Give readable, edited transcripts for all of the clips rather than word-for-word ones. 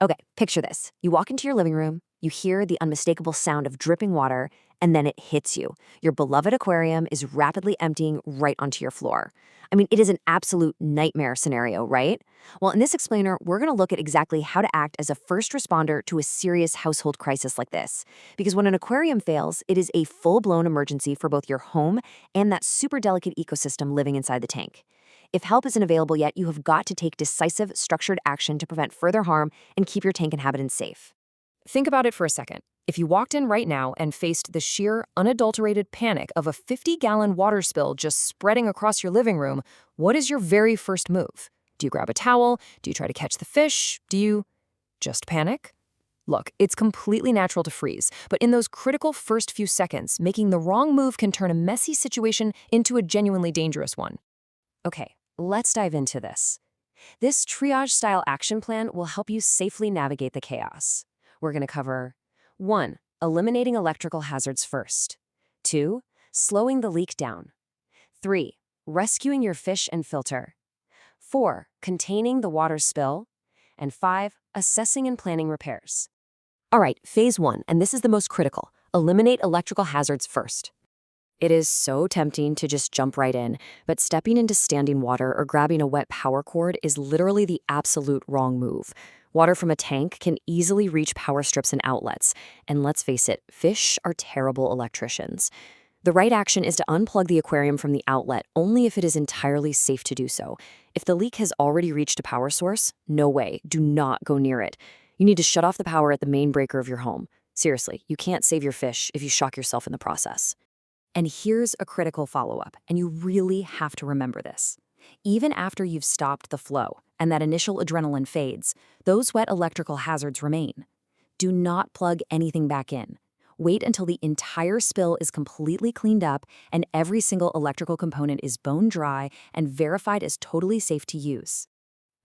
Okay, picture this. You walk into your living room, you hear the unmistakable sound of dripping water, and then it hits you. Your beloved aquarium is rapidly emptying right onto your floor. I mean, it is an absolute nightmare scenario, right? Well, in this explainer, we're going to look at exactly how to act as a first responder to a serious household crisis like this. Because when an aquarium fails, it is a full blown emergency for both your home and that super delicate ecosystem living inside the tank. If help isn't available yet, you have got to take decisive, structured action to prevent further harm and keep your tank inhabitants safe. Think about it for a second. If you walked in right now and faced the sheer, unadulterated panic of a 50-gallon water spill just spreading across your living room, what is your very first move? Do you grab a towel? Do you try to catch the fish? Do you just panic? Look, it's completely natural to freeze, but in those critical first few seconds, making the wrong move can turn a messy situation into a genuinely dangerous one. Okay, let's dive into this. This triage-style action plan will help you safely navigate the chaos. We're going to cover 1. Eliminating electrical hazards first. 2. Slowing the leak down. 3. Rescuing your fish and filter. 4. Containing the water spill. And 5. Assessing and planning repairs. All right, phase 1, and this is the most critical. Eliminate electrical hazards first. It is so tempting to just jump right in, but stepping into standing water or grabbing a wet power cord is literally the absolute wrong move. Water from a tank can easily reach power strips and outlets, and let's face it, fish are terrible electricians. The right action is to unplug the aquarium from the outlet only if it is entirely safe to do so. If the leak has already reached a power source, no way, do not go near it. You need to shut off the power at the main breaker of your home. Seriously, you can't save your fish if you shock yourself in the process. And here's a critical follow-up, and you really have to remember this. Even after you've stopped the flow and that initial adrenaline fades, those wet electrical hazards remain. Do not plug anything back in. Wait until the entire spill is completely cleaned up and every single electrical component is bone dry and verified as totally safe to use.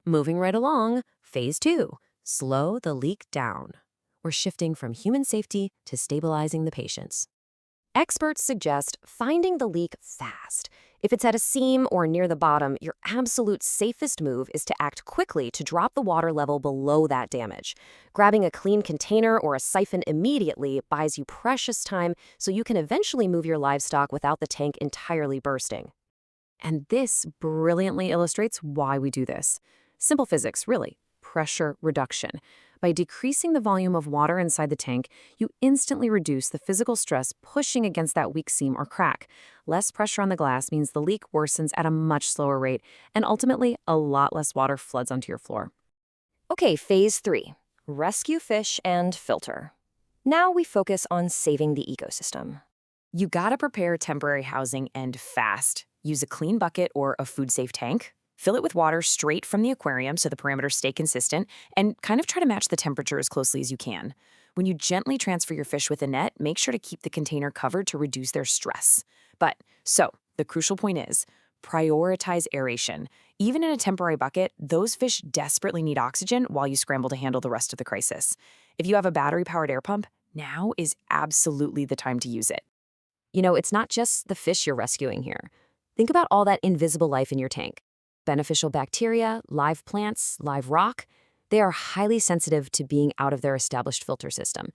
Moving right along, phase 2, slow the leak down. We're shifting from human safety to stabilizing the patients. Experts suggest finding the leak fast. If it's at a seam or near the bottom, your absolute safest move is to act quickly to drop the water level below that damage. Grabbing a clean container or a siphon immediately buys you precious time so you can eventually move your livestock without the tank entirely bursting. And this brilliantly illustrates why we do this. Simple physics, really. Pressure reduction. By decreasing the volume of water inside the tank, you instantly reduce the physical stress pushing against that weak seam or crack. Less pressure on the glass means the leak worsens at a much slower rate, and ultimately, a lot less water floods onto your floor. Okay, phase 3. Rescue fish and filter. Now we focus on saving the ecosystem. You gotta prepare temporary housing and fast. Use a clean bucket or a food-safe tank. Fill it with water straight from the aquarium so the parameters stay consistent, and kind of try to match the temperature as closely as you can. When you gently transfer your fish with a net, make sure to keep the container covered to reduce their stress. So, the crucial point is, prioritize aeration. Even in a temporary bucket, those fish desperately need oxygen while you scramble to handle the rest of the crisis. If you have a battery-powered air pump, now is absolutely the time to use it. You know, it's not just the fish you're rescuing here. Think about all that invisible life in your tank. Beneficial bacteria, live plants, live rock, they are highly sensitive to being out of their established filter system.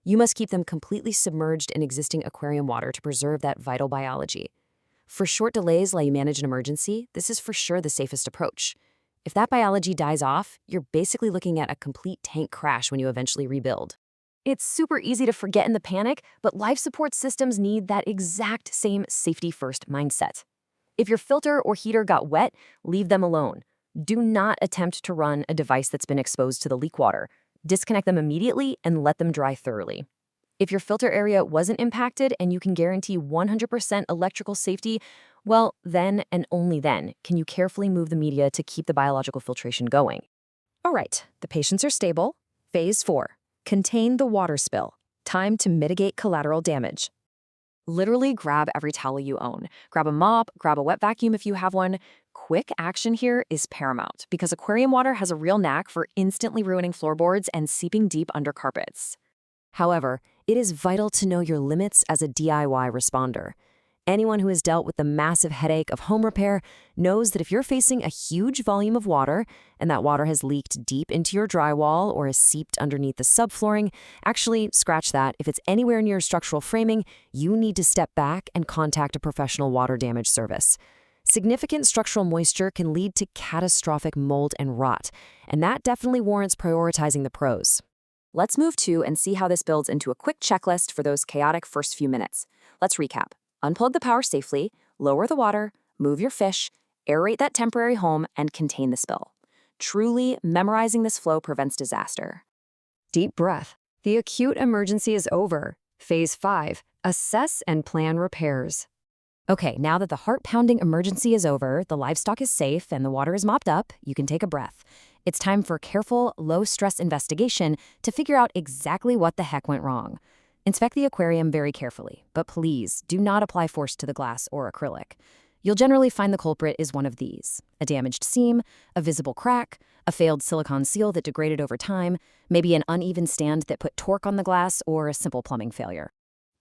You must keep them completely submerged in existing aquarium water to preserve that vital biology. For short delays while you manage an emergency, this is for sure the safest approach. If that biology dies off, you're basically looking at a complete tank crash when you eventually rebuild. It's super easy to forget in the panic, but life support systems need that exact same safety-first mindset. If your filter or heater got wet, leave them alone. Do not attempt to run a device that's been exposed to the leak water. Disconnect them immediately and let them dry thoroughly. If your filter area wasn't impacted and you can guarantee 100% electrical safety, well, then and only then can you carefully move the media to keep the biological filtration going. All right, the patients are stable. Phase 4, contain the water spill. Time to mitigate collateral damage. Literally grab every towel you own. Grab a mop, grab a wet vacuum if you have one. Quick action here is paramount because aquarium water has a real knack for instantly ruining floorboards and seeping deep under carpets. However, it is vital to know your limits as a DIY responder. Anyone who has dealt with the massive headache of home repair knows that if you're facing a huge volume of water and that water has leaked deep into your drywall or has seeped underneath the subflooring, actually, scratch that. If it's anywhere near structural framing, you need to step back and contact a professional water damage service. Significant structural moisture can lead to catastrophic mold and rot, and that definitely warrants prioritizing the pros. Let's move to and see how this builds into a quick checklist for those chaotic first few minutes. Let's recap. Unplug the power safely, lower the water, move your fish, aerate that temporary home, and contain the spill. Truly, memorizing this flow prevents disaster. Deep breath. The acute emergency is over. Phase 5. Assess and plan repairs. Okay, now that the heart-pounding emergency is over, the livestock is safe, and the water is mopped up, you can take a breath. It's time for careful, low-stress investigation to figure out exactly what the heck went wrong. Inspect the aquarium very carefully, but please do not apply force to the glass or acrylic. You'll generally find the culprit is one of these: a damaged seam, a visible crack, a failed silicone seal that degraded over time, maybe an uneven stand that put torque on the glass, or a simple plumbing failure.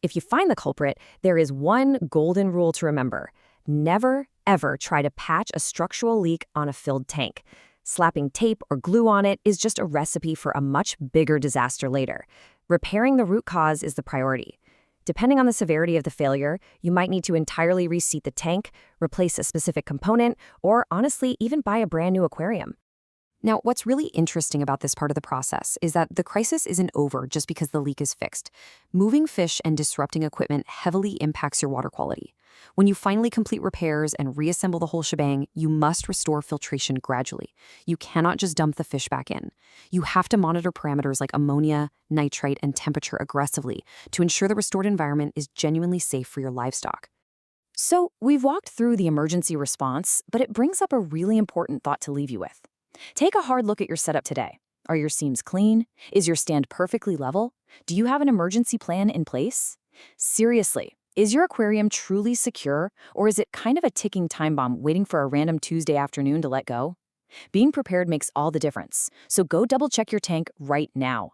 If you find the culprit, there is one golden rule to remember. Never, ever try to patch a structural leak on a filled tank. Slapping tape or glue on it is just a recipe for a much bigger disaster later. Repairing the root cause is the priority. Depending on the severity of the failure, you might need to entirely reseat the tank, replace a specific component, or honestly, even buy a brand new aquarium. Now, what's really interesting about this part of the process is that the crisis isn't over just because the leak is fixed. Moving fish and disrupting equipment heavily impacts your water quality. When you finally complete repairs and reassemble the whole shebang, you must restore filtration gradually. You cannot just dump the fish back in. You have to monitor parameters like ammonia, nitrite, and temperature aggressively to ensure the restored environment is genuinely safe for your livestock. So, we've walked through the emergency response, but it brings up a really important thought to leave you with. Take a hard look at your setup today. Are your seams clean? Is your stand perfectly level? Do you have an emergency plan in place? Seriously, is your aquarium truly secure, or is it kind of a ticking time bomb waiting for a random Tuesday afternoon to let go? Being prepared makes all the difference, so go double-check your tank right now.